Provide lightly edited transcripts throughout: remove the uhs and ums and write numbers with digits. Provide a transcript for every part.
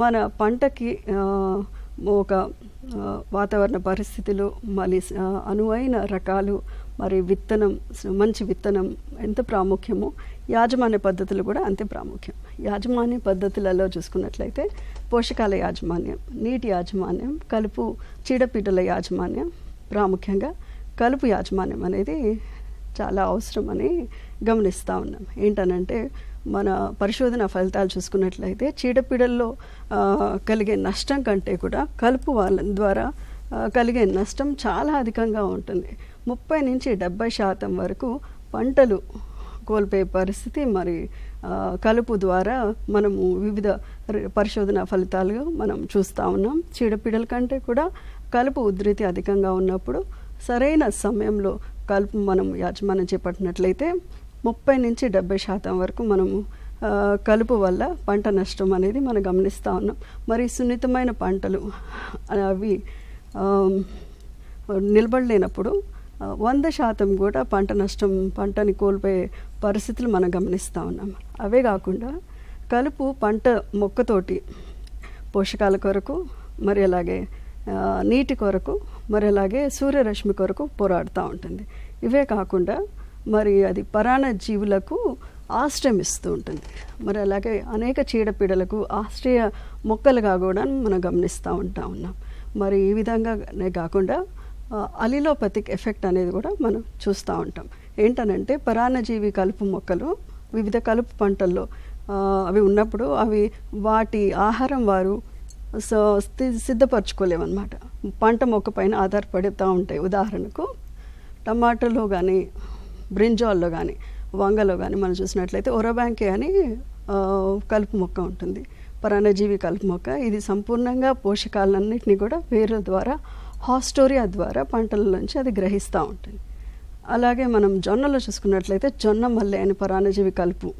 మన పంటకి ఒక వాతావరణ పరిస్థితులు, మళ్ళీ అనువైన రకాలు, మరి విత్తనం, మంచి విత్తనం ఎంత ప్రాముఖ్యమో యాజమాన్య పద్ధతులు కూడా అంతే ప్రాముఖ్యం. యాజమాన్య పద్ధతులలో చూసుకున్నట్లయితే పోషకాల యాజమాన్యం, నీటి యాజమాన్యం, కలుపు చీడపీడల యాజమాన్యం, ప్రాముఖ్యంగా కలుపు యాజమాన్యం అనేది చాలా అవసరమని గమనిస్తూ ఉన్నాం. ఏంటనంటే మన పరిశోధన ఫలితాలు చూసుకున్నట్లయితే చీడపీడల్లో కలిగే నష్టం కంటే కూడా కలుపు వాళ్ళ ద్వారా కలిగే నష్టం చాలా అధికంగా ఉంటుంది. 30 నుంచి 70% వరకు పంటలు కోల్పోయే పరిస్థితి మరి కలుపు ద్వారా మనము వివిధ పరిశోధన ఫలితాలు మనం చూస్తూ ఉన్నాం. చీడపీడల కంటే కూడా కలుపు ఉధృతి అధికంగా ఉన్నప్పుడు సరైన సమయంలో కలుపు మనం యాజమాన్యం చేపట్టినట్లయితే 30 నుంచి 70% వరకు మనము కలుపు వల్ల పంట నష్టం అనేది మనం గమనిస్తూ ఉన్నాం. మరి సున్నితమైన పంటలు అవి నిలబడలేనప్పుడు 100% కూడా పంట నష్టం, పంటని కోల్పోయే పరిస్థితులు మనం గమనిస్తూ ఉన్నాం. అవే కాకుండా కలుపు పంట మొక్కతోటి పోషకాల కొరకు, మరి అలాగే నీటి కొరకు, మరి అలాగే సూర్యరశ్మి కొరకు పోరాడుతూ ఉంటుంది. ఇవే కాకుండా మరి అది పరాణ జీవులకు ఆశ్రయం ఇస్తూ ఉంటుంది. మరి అలాగే అనేక చీడపీడలకు ఆశ్రయ మొక్కలుగా కూడా మనం గమనిస్తూ ఉన్నాం. మరి ఈ విధంగానే కాకుండా అలిలోపతిక్ ఎఫెక్ట్ అనేది కూడా మనం చూస్తూ ఉంటాం. ఏంటనంటే పరాన్నజీవి కలుపు మొక్కలు వివిధ కలుపు పంటల్లో అవి ఉన్నప్పుడు అవి వాటి ఆహారం వారు సిద్ధపరచుకోలేమన్నమాట. పంట మొక్క పైన ఆధారపడుతూ ఉంటాయి. ఉదాహరణకు టమాటోలో కానీ, బ్రింజాల్లో కానీ, వంగలో కానీ మనం చూసినట్లయితే ఒరబ్యాంకే అని కలుపు మొక్క ఉంటుంది, పరాన్నజీవి కలుపు మొక్క. ఇది సంపూర్ణంగా పోషకాలన్నింటినీ కూడా వేర్ల ద్వారా, హాస్టోరియా ద్వారా పంటల నుంచి అది గ్రహిస్తూ ఉంటుంది. అలాగే మనం జొన్నలో చూసుకున్నట్లయితే జొన్న మల్లె అని పరాన్నజీవి కలుపు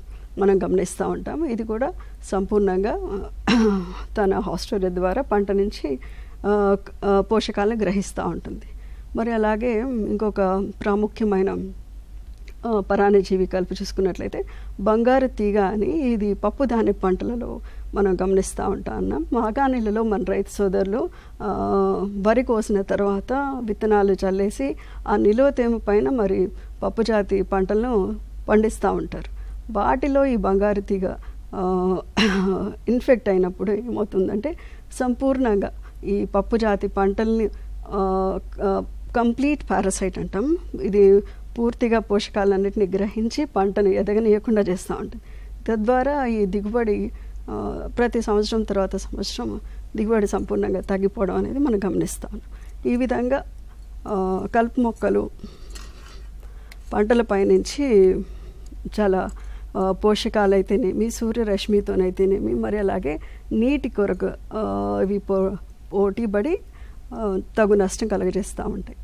మనం గమనిస్తూ ఉంటాం. ఇది కూడా సంపూర్ణంగా తన హాస్టోరియా ద్వారా పంట నుంచి పోషకాలను గ్రహిస్తూ ఉంటుంది. మరి అలాగే ఇంకొక ప్రాముఖ్యమైన పరాన్నజీవి కలుపు చూసుకున్నట్లయితే బంగారు తీగ అని, ఇది పప్పు ధాన్య పంటలలో మనం గమనిస్తూ ఉన్నాం. మాగాణిలలో మన రైతు సోదరులు వరి కోసిన తర్వాత విత్తనాలు చల్లేసి ఆ నిలువ తేమ పైన మరి పప్పు జాతి పంటలను పండిస్తూ ఉంటారు. వాటిలో ఈ బంగారు తీగ ఇన్ఫెక్ట్ అయినప్పుడు ఏమవుతుందంటే సంపూర్ణంగా ఈ పప్పు జాతి పంటల్ని కంప్లీట్ పారాసైట్ అంటాం. ఇది పూర్తిగా పోషకాలన్నింటినీ గ్రహించి పంటను ఎదగనీయకుండా చేస్తూ ఉంటుంది. తద్వారా ఈ దిగుబడి ప్రతి సంవత్సరం తర్వాత సంవత్సరం దిగుబడి సంపూర్ణంగా తగ్గిపోవడం అనేది మనం గమనిస్తాం. ఈ విధంగా కలుపు మొక్కలు పంటలపై నుంచి చాలా పోషకాలు అయితేనేమి, సూర్యరశ్మితోనైతేనేమి, మరి అలాగే నీటి కొరకు ఇవి పోటీపడి తగు నష్టం కలుగజేస్తూ ఉంటాయి.